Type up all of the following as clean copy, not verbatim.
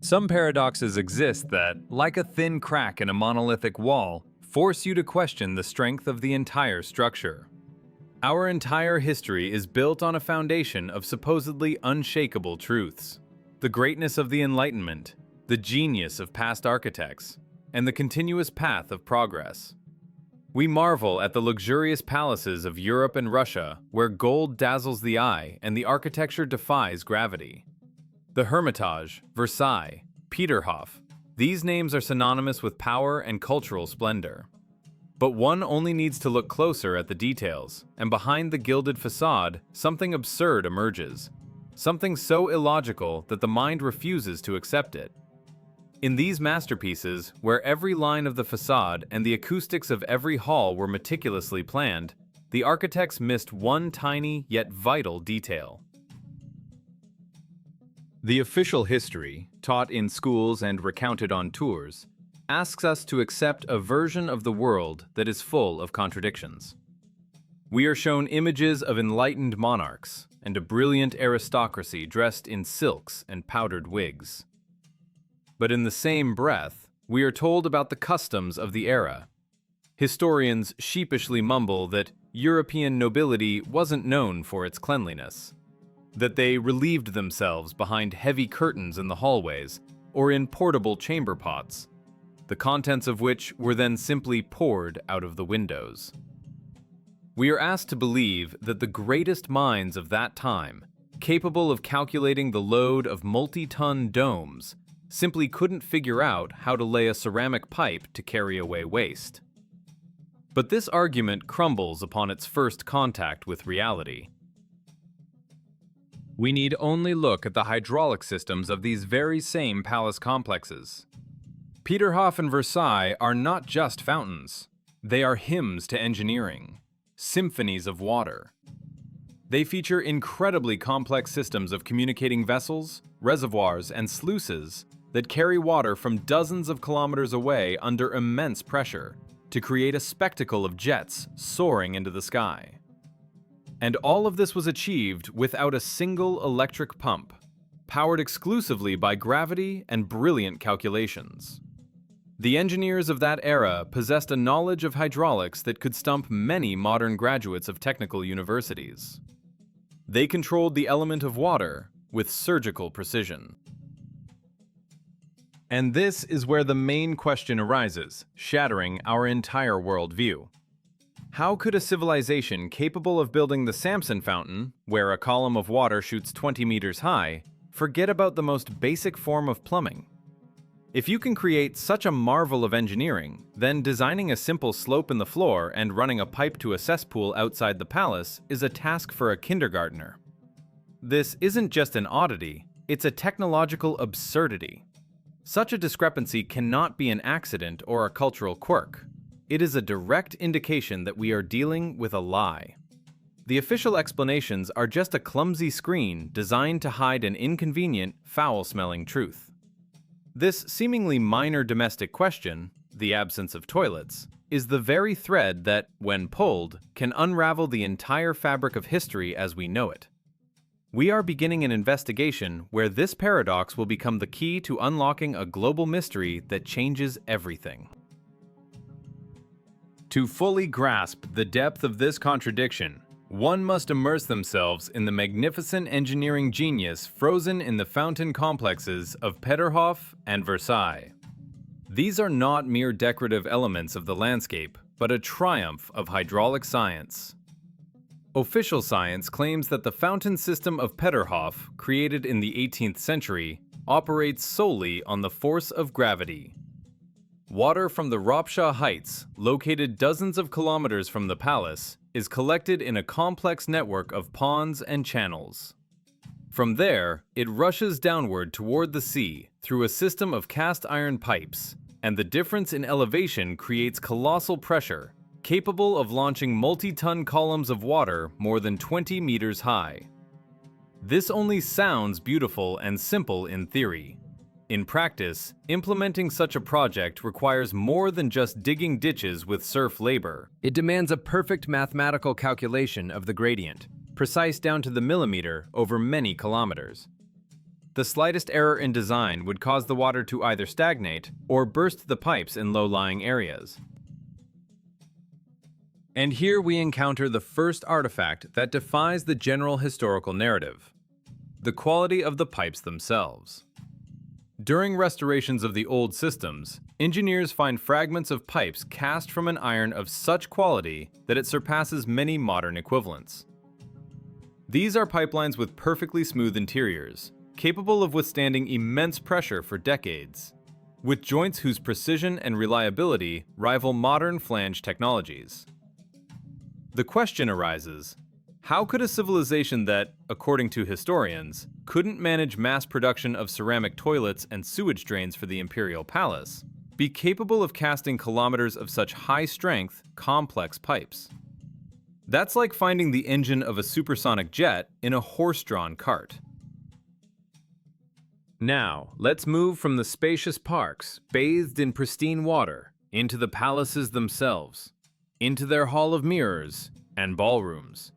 Some paradoxes exist that, like a thin crack in a monolithic wall, force you to question the strength of the entire structure. Our entire history is built on a foundation of supposedly unshakable truths. The greatness of the Enlightenment, the genius of past architects, and the continuous path of progress. We marvel at the luxurious palaces of Europe and Russia, where gold dazzles the eye and the architecture defies gravity. The Hermitage, Versailles, Peterhof, these names are synonymous with power and cultural splendor. But one only needs to look closer at the details, and behind the gilded facade, something absurd emerges. Something so illogical that the mind refuses to accept it. In these masterpieces, where every line of the facade and the acoustics of every hall were meticulously planned, the architects missed one tiny yet vital detail. The official history, taught in schools and recounted on tours, asks us to accept a version of the world that is full of contradictions. We are shown images of enlightened monarchs and a brilliant aristocracy dressed in silks and powdered wigs. But in the same breath, we are told about the customs of the era. Historians sheepishly mumble that European nobility wasn't known for its cleanliness, that they relieved themselves behind heavy curtains in the hallways or in portable chamber pots, the contents of which were then simply poured out of the windows. We are asked to believe that the greatest minds of that time, capable of calculating the load of multi-ton domes, simply couldn't figure out how to lay a ceramic pipe to carry away waste. But this argument crumbles upon its first contact with reality. We need only look at the hydraulic systems of these very same palace complexes. Peterhof and Versailles are not just fountains. They are hymns to engineering, symphonies of water. They feature incredibly complex systems of communicating vessels, reservoirs, and sluices that carry water from dozens of kilometers away under immense pressure to create a spectacle of jets soaring into the sky. And all of this was achieved without a single electric pump, powered exclusively by gravity and brilliant calculations. The engineers of that era possessed a knowledge of hydraulics that could stump many modern graduates of technical universities. They controlled the element of water with surgical precision. And this is where the main question arises, shattering our entire worldview. How could a civilization capable of building the Samson fountain, where a column of water shoots 20 meters high, forget about the most basic form of plumbing? If you can create such a marvel of engineering, then designing a simple slope in the floor and running a pipe to a cesspool outside the palace is a task for a kindergartner. This isn't just an oddity, it's a technological absurdity. Such a discrepancy cannot be an accident or a cultural quirk. It is a direct indication that we are dealing with a lie. The official explanations are just a clumsy screen designed to hide an inconvenient, foul-smelling truth. This seemingly minor domestic question, the absence of toilets, is the very thread that, when pulled, can unravel the entire fabric of history as we know it. We are beginning an investigation where this paradox will become the key to unlocking a global mystery that changes everything. To fully grasp the depth of this contradiction, one must immerse themselves in the magnificent engineering genius frozen in the fountain complexes of Peterhof and Versailles. These are not mere decorative elements of the landscape, but a triumph of hydraulic science. Official science claims that the fountain system of Peterhof, created in the 18th century, operates solely on the force of gravity. Water from the Ropshaw Heights, located dozens of kilometers from the palace, is collected in a complex network of ponds and channels. From there, it rushes downward toward the sea through a system of cast iron pipes, and the difference in elevation creates colossal pressure, capable of launching multi-ton columns of water more than 20 meters high. This only sounds beautiful and simple in theory. In practice, implementing such a project requires more than just digging ditches with serf labor. It demands a perfect mathematical calculation of the gradient, precise down to the millimeter over many kilometers. the slightest error in design would cause the water to either stagnate or burst the pipes in low-lying areas. And here we encounter the first artifact that defies the general historical narrative: the quality of the pipes themselves. During restorations of the old systems, engineers find fragments of pipes cast from an iron of such quality that it surpasses many modern equivalents. These are pipelines with perfectly smooth interiors, capable of withstanding immense pressure for decades, with joints whose precision and reliability rival modern flange technologies. The question arises: how could a civilization that, according to historians, couldn't manage mass production of ceramic toilets and sewage drains for the imperial palace, be capable of casting kilometers of such high-strength, complex pipes? That's like finding the engine of a supersonic jet in a horse-drawn cart. Now, let's move from the spacious parks, bathed in pristine water, into the palaces themselves, into their hall of mirrors and ballrooms.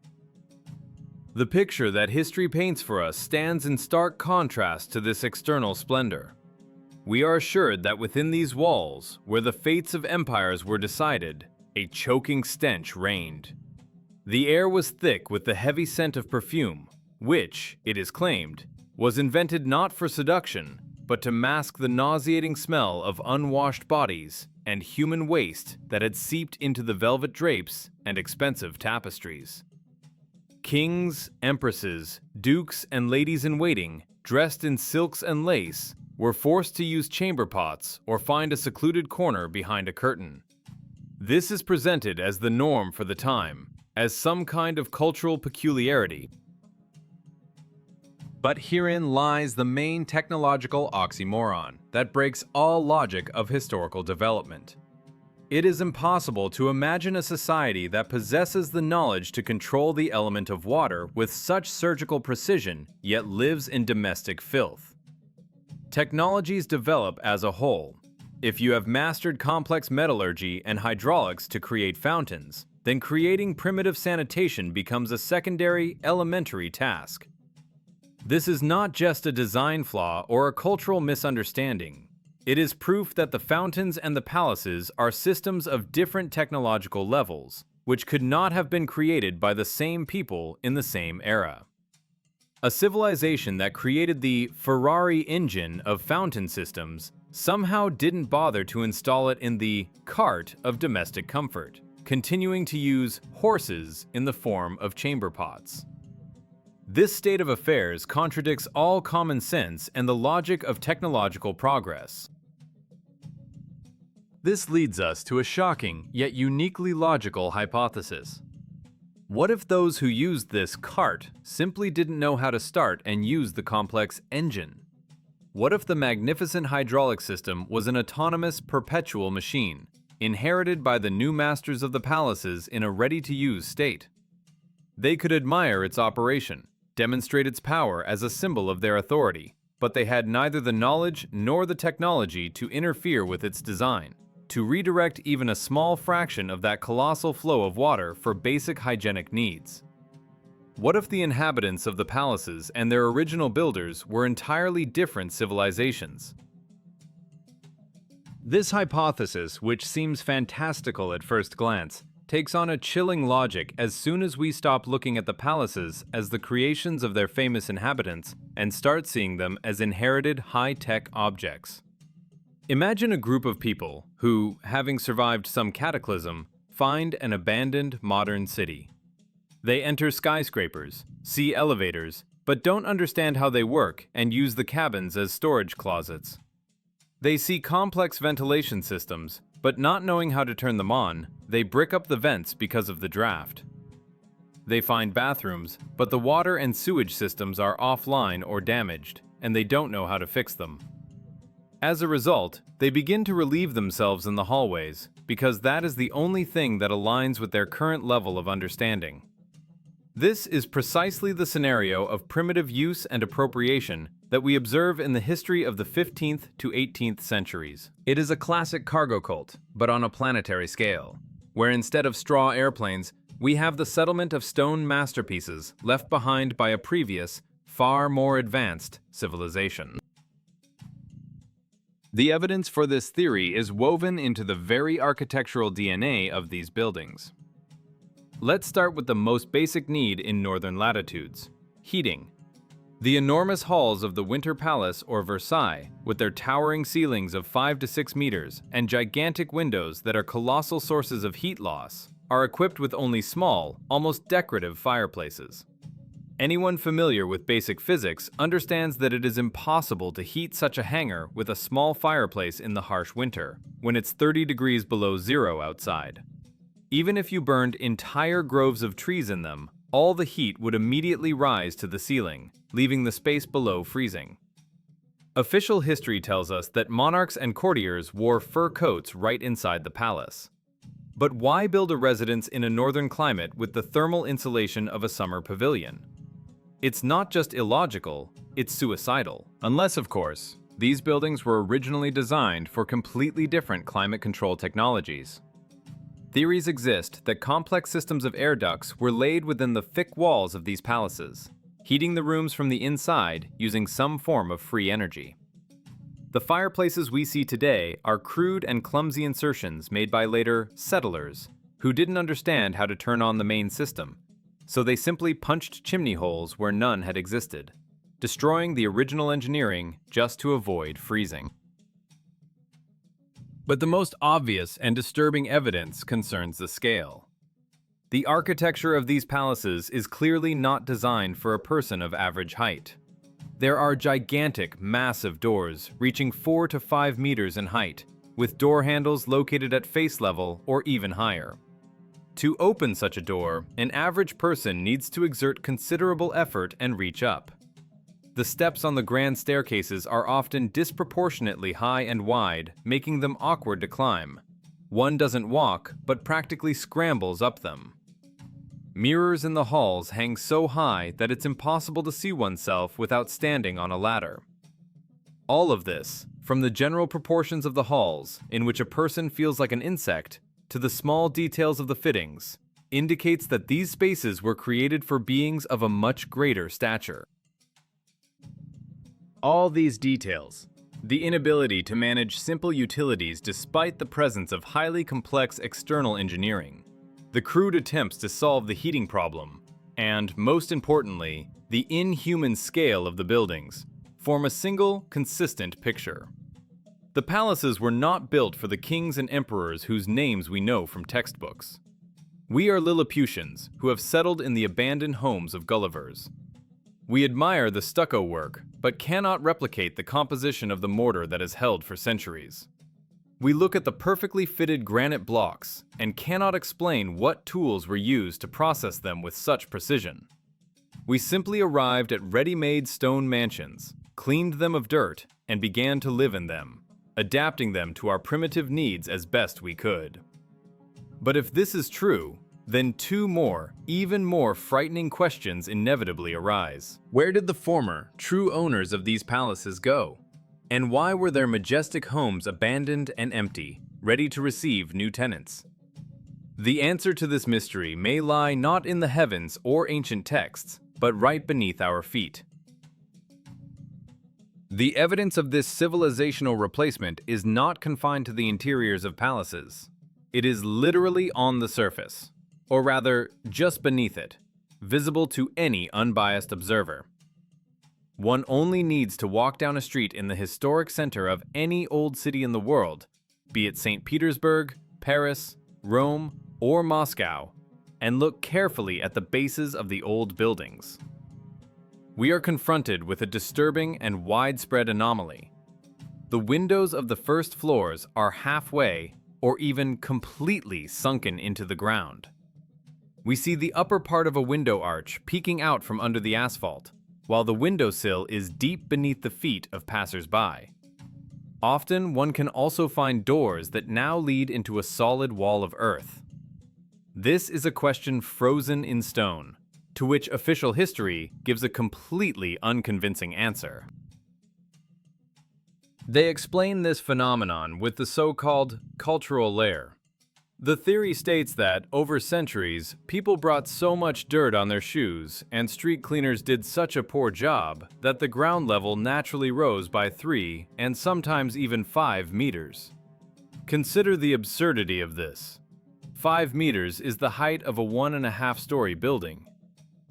The picture that history paints for us stands in stark contrast to this external splendor. We are assured that within these walls, where the fates of empires were decided, a choking stench reigned. The air was thick with the heavy scent of perfume, which, it is claimed, was invented not for seduction, but to mask the nauseating smell of unwashed bodies and human waste that had seeped into the velvet drapes and expensive tapestries. Kings, empresses, dukes, and ladies-in-waiting, dressed in silks and lace, were forced to use chamber pots or find a secluded corner behind a curtain. This is presented as the norm for the time, as some kind of cultural peculiarity. But herein lies the main technological oxymoron that breaks all logic of historical development. It is impossible to imagine a society that possesses the knowledge to control the element of water with such surgical precision, yet lives in domestic filth. Technologies develop as a whole. If you have mastered complex metallurgy and hydraulics to create fountains, then creating primitive sanitation becomes a secondary, elementary task. This is not just a design flaw or a cultural misunderstanding. It is proof that the fountains and the palaces are systems of different technological levels, which could not have been created by the same people in the same era. A civilization that created the Ferrari engine of fountain systems somehow didn't bother to install it in the cart of domestic comfort, continuing to use horses in the form of chamber pots. This state of affairs contradicts all common sense and the logic of technological progress. This leads us to a shocking yet uniquely logical hypothesis. What if those who used this cart simply didn't know how to start and use the complex engine? What if the magnificent hydraulic system was an autonomous, perpetual machine, inherited by the new masters of the palaces in a ready-to-use state? They could admire its operation, demonstrate its power as a symbol of their authority, but they had neither the knowledge nor the technology to interfere with its design, to redirect even a small fraction of that colossal flow of water for basic hygienic needs. What if the inhabitants of the palaces and their original builders were entirely different civilizations? This hypothesis, which seems fantastical at first glance, takes on a chilling logic as soon as we stop looking at the palaces as the creations of their famous inhabitants and start seeing them as inherited high-tech objects. Imagine a group of people who, having survived some cataclysm, find an abandoned modern city. They enter skyscrapers, see elevators, but don't understand how they work and use the cabins as storage closets. They see complex ventilation systems, but not knowing how to turn them on, they brick up the vents because of the draft. They find bathrooms, but the water and sewage systems are offline or damaged, and they don't know how to fix them. As a result, they begin to relieve themselves in the hallways, because that is the only thing that aligns with their current level of understanding. This is precisely the scenario of primitive use and appropriation that we observe in the history of the 15th to 18th centuries. It is a classic cargo cult, but on a planetary scale, where instead of straw airplanes, we have the settlement of stone masterpieces left behind by a previous, far more advanced civilization. The evidence for this theory is woven into the very architectural DNA of these buildings. Let's start with the most basic need in northern latitudes: heating. The enormous halls of the Winter Palace or Versailles, with their towering ceilings of 5 to 6 meters and gigantic windows that are colossal sources of heat loss, are equipped with only small, almost decorative fireplaces. Anyone familiar with basic physics understands that it is impossible to heat such a hangar with a small fireplace in the harsh winter, when it's 30 degrees below zero outside. Even if you burned entire groves of trees in them, all the heat would immediately rise to the ceiling, leaving the space below freezing. Official history tells us that monarchs and courtiers wore fur coats right inside the palace. But why build a residence in a northern climate with the thermal insulation of a summer pavilion? It's not just illogical, it's suicidal. Unless, of course, these buildings were originally designed for completely different climate control technologies. Theories exist that complex systems of air ducts were laid within the thick walls of these palaces, heating the rooms from the inside using some form of free energy. The fireplaces we see today are crude and clumsy insertions made by later settlers who didn't understand how to turn on the main system, so they simply punched chimney holes where none had existed, destroying the original engineering just to avoid freezing. But the most obvious and disturbing evidence concerns the scale. The architecture of these palaces is clearly not designed for a person of average height. There are gigantic, massive doors reaching 4 to 5 meters in height, with door handles located at face level or even higher. To open such a door, an average person needs to exert considerable effort and reach up. The steps on the grand staircases are often disproportionately high and wide, making them awkward to climb. One doesn't walk, but practically scrambles up them. Mirrors in the halls hang so high that it's impossible to see oneself without standing on a ladder. All of this, from the general proportions of the halls, in which a person feels like an insect, to the small details of the fittings, indicates that these spaces were created for beings of a much greater stature. All these details, the inability to manage simple utilities despite the presence of highly complex external engineering, the crude attempts to solve the heating problem, and, most importantly, the inhuman scale of the buildings, form a single, consistent picture. The palaces were not built for the kings and emperors whose names we know from textbooks. We are Lilliputians who have settled in the abandoned homes of Gullivers. We admire the stucco work, but cannot replicate the composition of the mortar that has held for centuries. We look at the perfectly fitted granite blocks and cannot explain what tools were used to process them with such precision. We simply arrived at ready-made stone mansions, cleaned them of dirt, and began to live in them, adapting them to our primitive needs as best we could. But if this is true, then two more, even more frightening questions inevitably arise. Where did the former, true owners of these palaces go? And why were their majestic homes abandoned and empty, ready to receive new tenants? The answer to this mystery may lie not in the heavens or ancient texts, but right beneath our feet. The evidence of this civilizational replacement is not confined to the interiors of palaces. It is literally on the surface, or rather, just beneath it, visible to any unbiased observer. One only needs to walk down a street in the historic center of any old city in the world, be it St. Petersburg, Paris, Rome, or Moscow, and look carefully at the bases of the old buildings. We are confronted with a disturbing and widespread anomaly. The windows of the first floors are halfway or even completely sunken into the ground. We see the upper part of a window arch peeking out from under the asphalt, while the windowsill is deep beneath the feet of passers-by. Often, one can also find doors that now lead into a solid wall of earth. This is a question frozen in stone, to which official history gives a completely unconvincing answer. They explain this phenomenon with the so-called cultural layer. The theory states that, over centuries, people brought so much dirt on their shoes and street cleaners did such a poor job that the ground level naturally rose by 3 and sometimes even 5 meters. Consider the absurdity of this. 5 meters is the height of a 1.5-story building.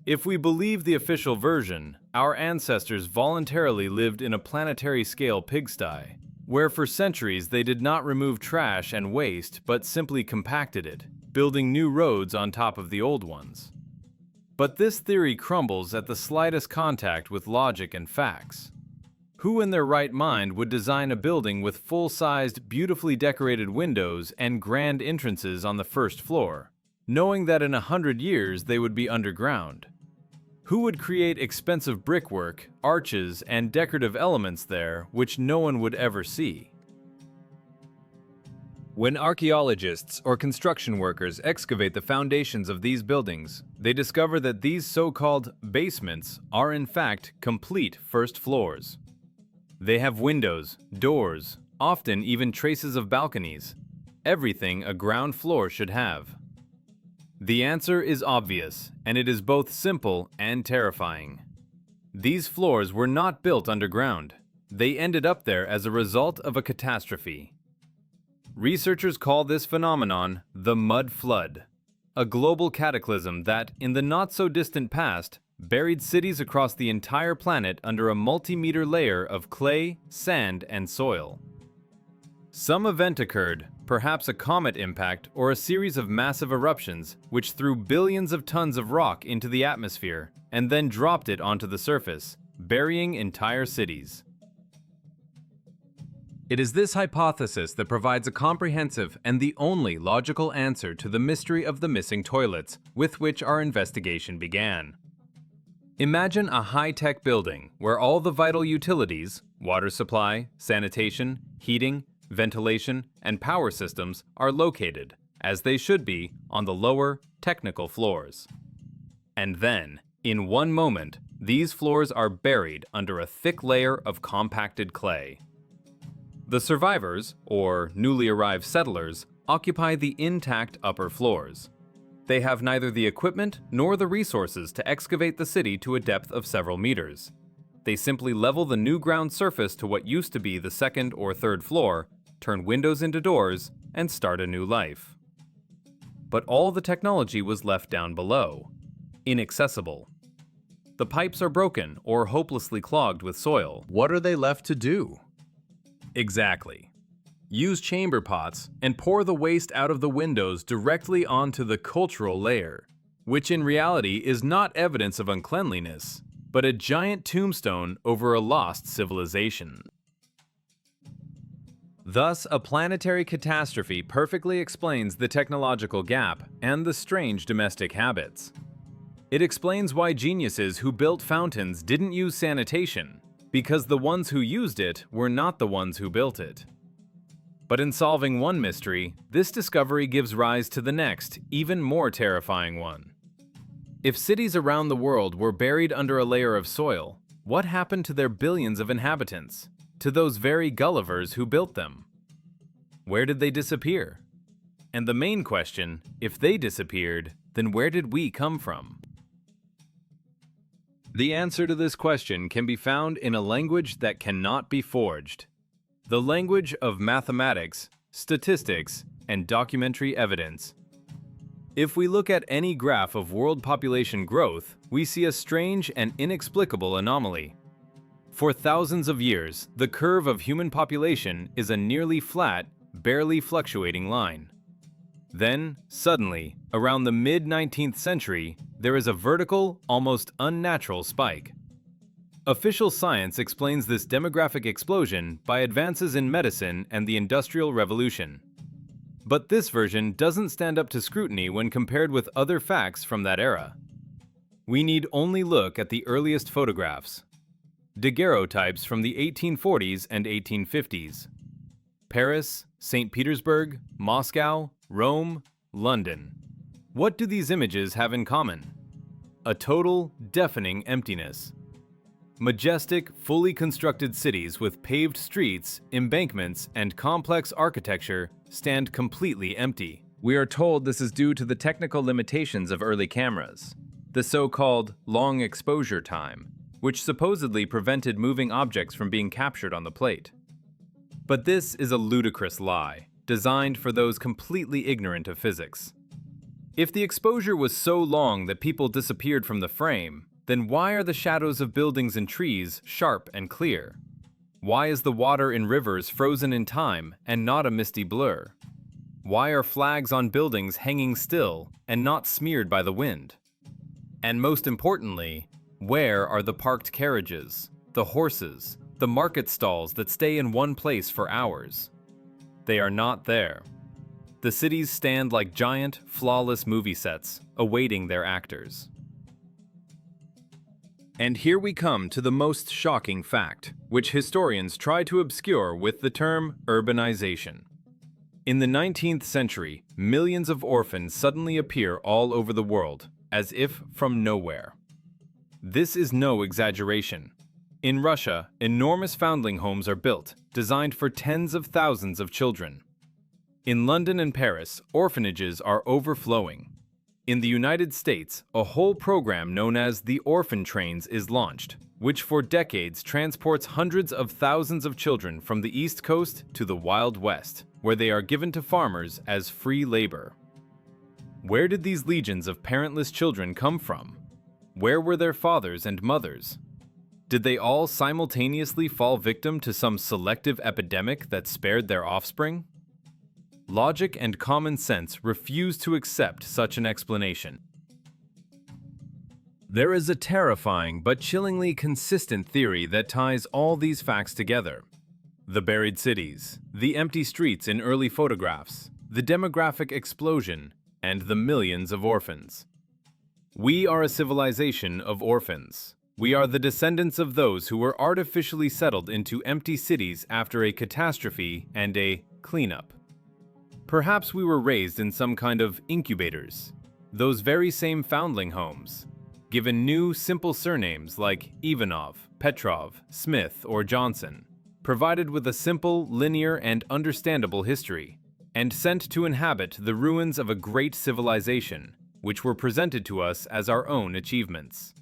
If we believe the official version, our ancestors voluntarily lived in a planetary-scale pigsty, where for centuries they did not remove trash and waste but simply compacted it, building new roads on top of the old ones. But this theory crumbles at the slightest contact with logic and facts. Who in their right mind would design a building with full-sized, beautifully decorated windows and grand entrances on the first floor, knowing that in 100 years they would be underground? Who would create expensive brickwork, arches, and decorative elements there which no one would ever see? When archaeologists or construction workers excavate the foundations of these buildings, they discover that these so-called basements are in fact complete first floors. They have windows, doors, often even traces of balconies, everything a ground floor should have. The answer is obvious, and it is both simple and terrifying. These floors were not built underground. They ended up there as a result of a catastrophe. Researchers call this phenomenon the mud flood, a global cataclysm that, in the not-so-distant past, buried cities across the entire planet under a multi-meter layer of clay, sand, and soil. Some event occurred, perhaps a comet impact or a series of massive eruptions which threw billions of tons of rock into the atmosphere and then dropped it onto the surface, burying entire cities. It is this hypothesis that provides a comprehensive and the only logical answer to the mystery of the missing toilets with which our investigation began. Imagine a high-tech building where all the vital utilities, water supply, sanitation, heating, ventilation, and power systems are located, as they should be, on the lower, technical floors. And then, in one moment, these floors are buried under a thick layer of compacted clay. The survivors, or newly arrived settlers, occupy the intact upper floors. They have neither the equipment nor the resources to excavate the city to a depth of several meters. They simply level the new ground surface to what used to be the second or third floor, turn windows into doors, and start a new life. But all the technology was left down below, inaccessible. The pipes are broken or hopelessly clogged with soil. What are they left to do? Exactly. Use chamber pots and pour the waste out of the windows directly onto the cultural layer, which in reality is not evidence of uncleanliness, but a giant tombstone over a lost civilization. Thus, a planetary catastrophe perfectly explains the technological gap and the strange domestic habits. It explains why geniuses who built fountains didn't use sanitation, because the ones who used it were not the ones who built it. But in solving one mystery, this discovery gives rise to the next, even more terrifying one. If cities around the world were buried under a layer of soil, what happened to their billions of inhabitants? To those very Gullivers who built them? Where did they disappear? And the main question, if they disappeared, then where did we come from? The answer to this question can be found in a language that cannot be forged. The language of mathematics, statistics, and documentary evidence. If we look at any graph of world population growth, we see a strange and inexplicable anomaly. For thousands of years, the curve of human population is a nearly flat, barely fluctuating line. Then, suddenly, around the mid-19th century, there is a vertical, almost unnatural spike. Official science explains this demographic explosion by advances in medicine and the Industrial Revolution. But this version doesn't stand up to scrutiny when compared with other facts from that era. We need only look at the earliest photographs. Daguerreotypes from the 1840s and 1850s. Paris, St. Petersburg, Moscow, Rome, London. What do these images have in common? A total, deafening emptiness. Majestic, fully constructed cities with paved streets, embankments, and complex architecture stand completely empty. We are told this is due to the technical limitations of early cameras, the so-called long exposure time, which supposedly prevented moving objects from being captured on the plate. But this is a ludicrous lie, designed for those completely ignorant of physics. If the exposure was so long that people disappeared from the frame, then why are the shadows of buildings and trees sharp and clear? Why is the water in rivers frozen in time and not a misty blur? Why are flags on buildings hanging still and not smeared by the wind? And most importantly, where are the parked carriages, the horses, the market stalls that stay in one place for hours? They are not there. The cities stand like giant, flawless movie sets, awaiting their actors. And here we come to the most shocking fact, which historians try to obscure with the term urbanization. In the 19th century, millions of orphans suddenly appear all over the world, as if from nowhere. This is no exaggeration. In Russia, enormous foundling homes are built, designed for tens of thousands of children. In London and Paris, orphanages are overflowing. In the United States, a whole program known as the orphan trains is launched, which for decades transports hundreds of thousands of children from the East Coast to the Wild West, where they are given to farmers as free labor. Where did these legions of parentless children come from? Where were their fathers and mothers? Did they all simultaneously fall victim to some selective epidemic that spared their offspring? Logic and common sense refuse to accept such an explanation. There is a terrifying but chillingly consistent theory that ties all these facts together. The buried cities, the empty streets in early photographs, the demographic explosion, and the millions of orphans. We are a civilization of orphans. We are the descendants of those who were artificially settled into empty cities after a catastrophe and a cleanup. Perhaps we were raised in some kind of incubators, those very same foundling homes, given new, simple surnames like Ivanov, Petrov, Smith, or Johnson, provided with a simple, linear, and understandable history, and sent to inhabit the ruins of a great civilization, which were presented to us as our own achievements.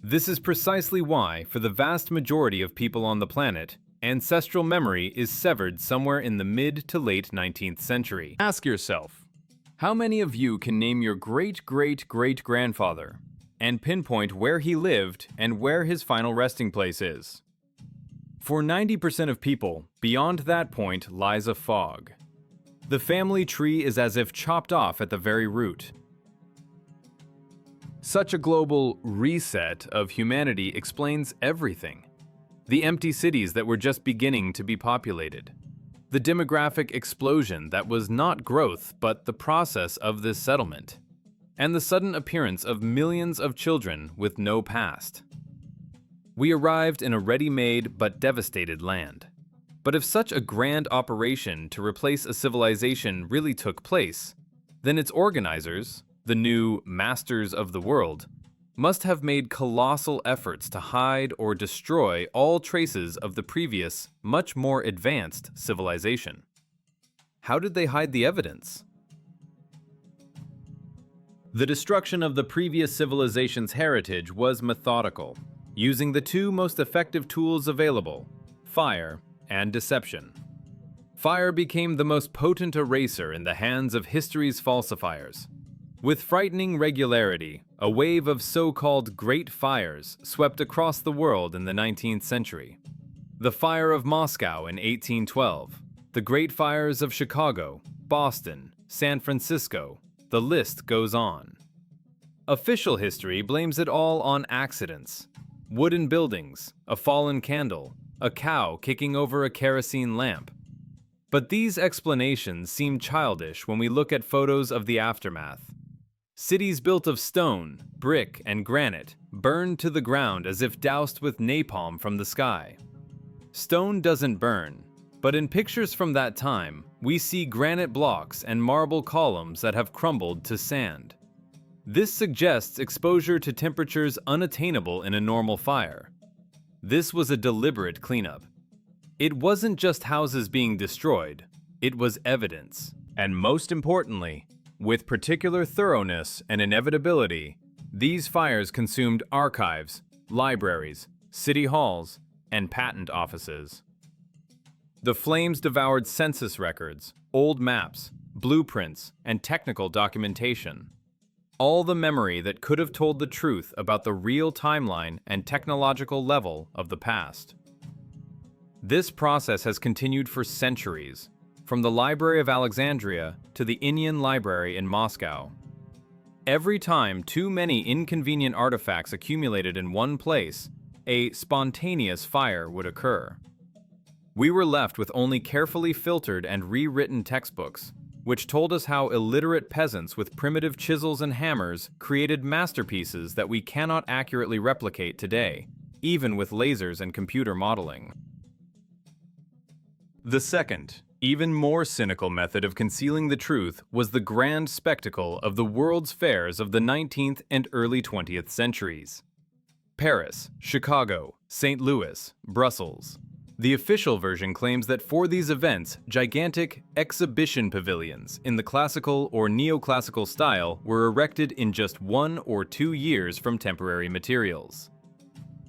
This is precisely why, for the vast majority of people on the planet, ancestral memory is severed somewhere in the mid to late 19th century. Ask yourself, how many of you can name your great-great-great-grandfather and pinpoint where he lived and where his final resting place is? For 90% of people, beyond that point lies a fog. The family tree is as if chopped off at the very root. Such a global reset of humanity explains everything. The empty cities that were just beginning to be populated. The demographic explosion that was not growth but the process of this settlement. And the sudden appearance of millions of children with no past. We arrived in a ready-made but devastated land. But if such a grand operation to replace a civilization really took place, then its organizers, the new masters of the world, must have made colossal efforts to hide or destroy all traces of the previous, much more advanced civilization. How did they hide the evidence? The destruction of the previous civilization's heritage was methodical, using the two most effective tools available, fire and deception. Fire became the most potent eraser in the hands of history's falsifiers. With frightening regularity, a wave of so-called Great Fires swept across the world in the 19th century. The Fire of Moscow in 1812, the Great Fires of Chicago, Boston, San Francisco, the list goes on. Official history blames it all on accidents. Wooden buildings, a fallen candle, a cow kicking over a kerosene lamp. But these explanations seem childish when we look at photos of the aftermath. Cities built of stone, brick, and granite burned to the ground as if doused with napalm from the sky. Stone doesn't burn, but in pictures from that time, we see granite blocks and marble columns that have crumbled to sand. This suggests exposure to temperatures unattainable in a normal fire. This was a deliberate cleanup. It wasn't just houses being destroyed, it was evidence. And most importantly, with particular thoroughness and inevitability, these fires consumed archives, libraries, city halls, and patent offices. The flames devoured census records, old maps, blueprints, and technical documentation. All the memory that could have told the truth about the real timeline and technological level of the past. This process has continued for centuries, from the Library of Alexandria to the Indian Library in Moscow. Every time too many inconvenient artifacts accumulated in one place, a spontaneous fire would occur. We were left with only carefully filtered and rewritten textbooks, which told us how illiterate peasants with primitive chisels and hammers created masterpieces that we cannot accurately replicate today, even with lasers and computer modeling. The second, even more cynical method of concealing the truth was the grand spectacle of the world's fairs of the 19th and early 20th centuries. Paris, Chicago, St. Louis, Brussels. The official version claims that for these events, gigantic exhibition pavilions in the classical or neoclassical style were erected in just 1 or 2 years from temporary materials.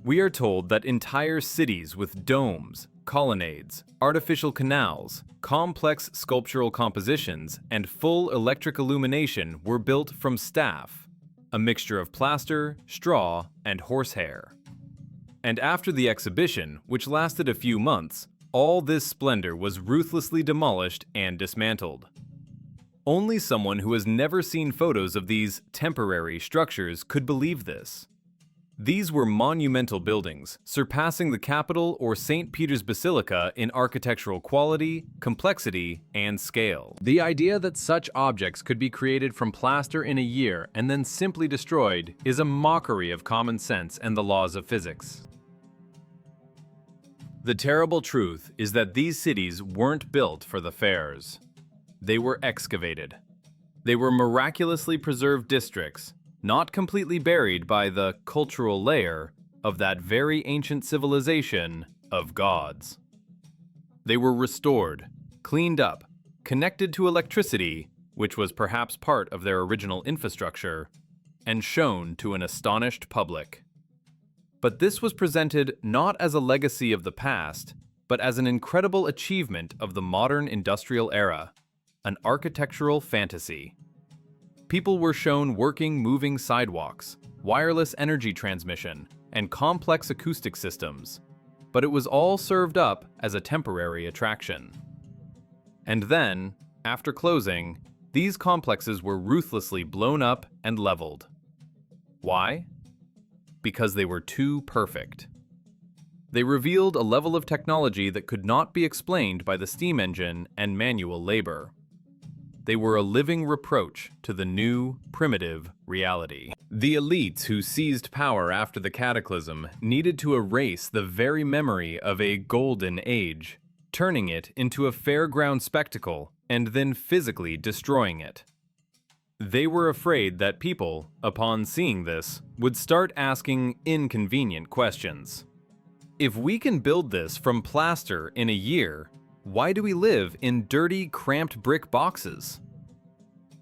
We are told that entire cities with domes, colonnades, artificial canals, complex sculptural compositions, and full electric illumination were built from staff, a mixture of plaster, straw, and horsehair. And after the exhibition, which lasted a few months, all this splendor was ruthlessly demolished and dismantled. Only someone who has never seen photos of these temporary structures could believe this. These were monumental buildings, surpassing the Capitol or St. Peter's Basilica in architectural quality, complexity, and scale. The idea that such objects could be created from plaster in a year and then simply destroyed is a mockery of common sense and the laws of physics. The terrible truth is that these cities weren't built for the fairs. They were excavated. They were miraculously preserved districts, not completely buried by the cultural layer of that very ancient civilization of gods. They were restored, cleaned up, connected to electricity, which was perhaps part of their original infrastructure, and shown to an astonished public. But this was presented not as a legacy of the past, but as an incredible achievement of the modern industrial era, an architectural fantasy. People were shown working moving sidewalks, wireless energy transmission, and complex acoustic systems, but it was all served up as a temporary attraction. And then, after closing, these complexes were ruthlessly blown up and leveled. Why? Because they were too perfect. They revealed a level of technology that could not be explained by the steam engine and manual labor. They were a living reproach to the new, primitive reality. The elites who seized power after the cataclysm needed to erase the very memory of a golden age, turning it into a fairground spectacle and then physically destroying it. They were afraid that people, upon seeing this, would start asking inconvenient questions. If we can build this from plaster in a year, why do we live in dirty, cramped brick boxes?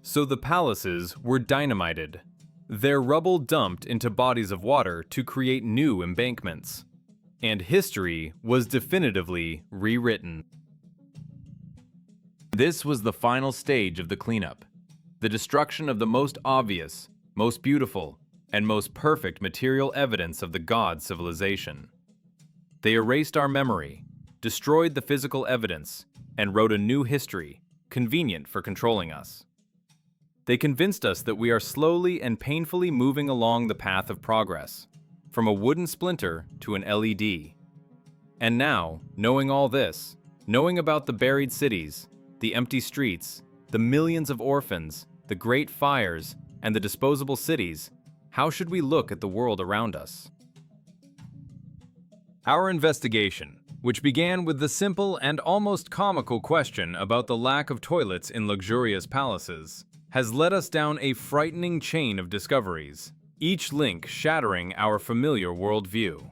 So the palaces were dynamited, their rubble dumped into bodies of water to create new embankments, and history was definitively rewritten. This was the final stage of the cleanup, the destruction of the most obvious, most beautiful, and most perfect material evidence of the god civilization. They erased our memory, destroyed the physical evidence, and wrote a new history, convenient for controlling us. They convinced us that we are slowly and painfully moving along the path of progress, from a wooden splinter to an LED. And now, knowing all this, knowing about the buried cities, the empty streets, the millions of orphans, the great fires, and the disposable cities, how should we look at the world around us? Our investigation, which began with the simple and almost comical question about the lack of toilets in luxurious palaces, has led us down a frightening chain of discoveries, each link shattering our familiar worldview.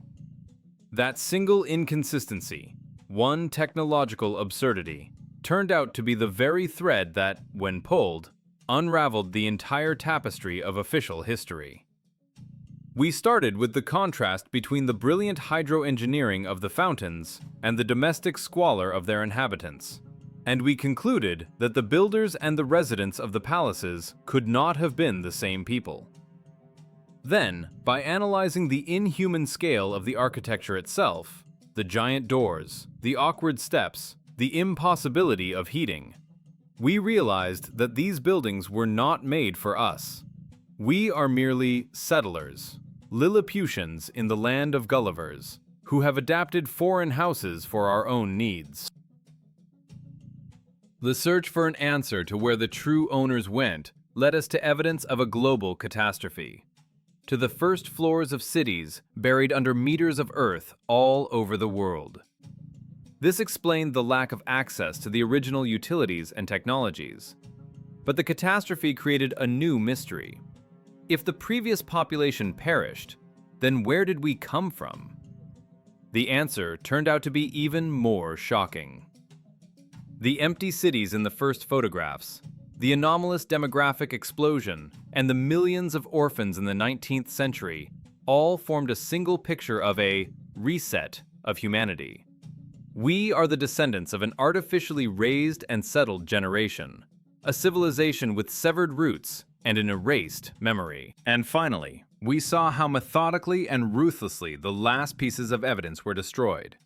That single inconsistency, one technological absurdity, turned out to be the very thread that, when pulled, unraveled the entire tapestry of official history. We started with the contrast between the brilliant hydroengineering of the fountains and the domestic squalor of their inhabitants, and we concluded that the builders and the residents of the palaces could not have been the same people. Then, by analyzing the inhuman scale of the architecture itself, the giant doors, the awkward steps, the impossibility of heating, we realized that these buildings were not made for us. We are merely settlers, Lilliputians in the land of Gullivers, who have adapted foreign houses for our own needs. The search for an answer to where the true owners went led us to evidence of a global catastrophe, to the first floors of cities buried under meters of earth all over the world. This explained the lack of access to the original utilities and technologies. But the catastrophe created a new mystery. If the previous population perished, then where did we come from? The answer turned out to be even more shocking. The empty cities in the first photographs, the anomalous demographic explosion, and the millions of orphans in the 19th century all formed a single picture of a reset of humanity. We are the descendants of an artificially raised and settled generation, a civilization with severed roots and an erased memory. And finally, we saw how methodically and ruthlessly the last pieces of evidence were destroyed.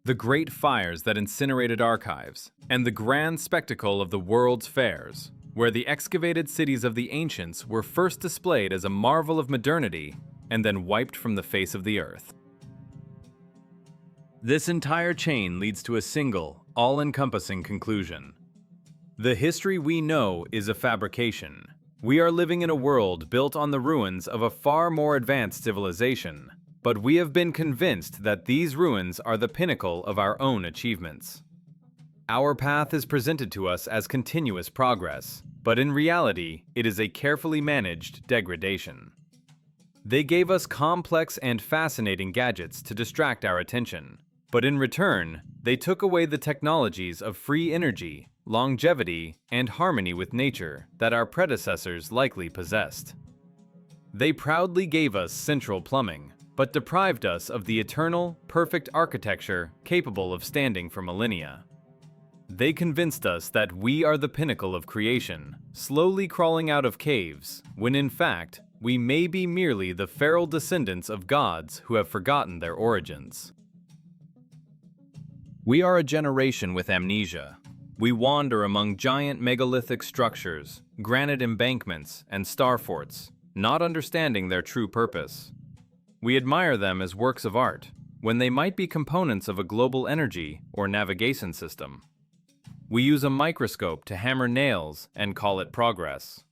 The great fires that incinerated archives, and the grand spectacle of the world's fairs, where the excavated cities of the ancients were first displayed as a marvel of modernity and then wiped from the face of the earth. This entire chain leads to a single, all-encompassing conclusion. The history we know is a fabrication. We are living in a world built on the ruins of a far more advanced civilization, but we have been convinced that these ruins are the pinnacle of our own achievements. Our path is presented to us as continuous progress, but in reality, it is a carefully managed degradation. They gave us complex and fascinating gadgets to distract our attention, but in return, they took away the technologies of free energy, longevity, and harmony with nature that our predecessors likely possessed. They proudly gave us central plumbing, but deprived us of the eternal, perfect architecture capable of standing for millennia. They convinced us that we are the pinnacle of creation, slowly crawling out of caves, when in fact, we may be merely the feral descendants of gods who have forgotten their origins. We are a generation with amnesia. We wander among giant megalithic structures, granite embankments, and star forts, not understanding their true purpose. We admire them as works of art, when they might be components of a global energy or navigation system. We use a microscope to hammer nails and call it progress.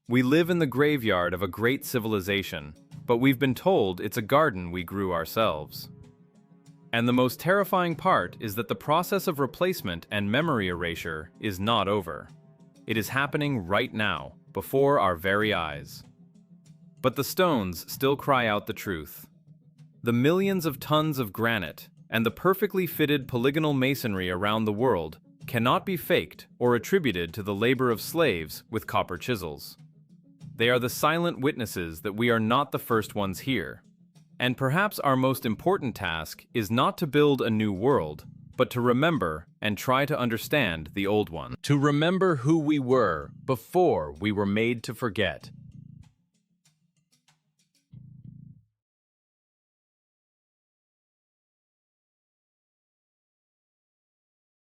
We live in the graveyard of a great civilization, but we've been told it's a garden we grew ourselves. And the most terrifying part is that the process of replacement and memory erasure is not over. It is happening right now, before our very eyes. But the stones still cry out the truth. The millions of tons of granite and the perfectly fitted polygonal masonry around the world cannot be faked or attributed to the labor of slaves with copper chisels. They are the silent witnesses that we are not the first ones here. And perhaps our most important task is not to build a new world, but to remember and try to understand the old one. To remember who we were before we were made to forget.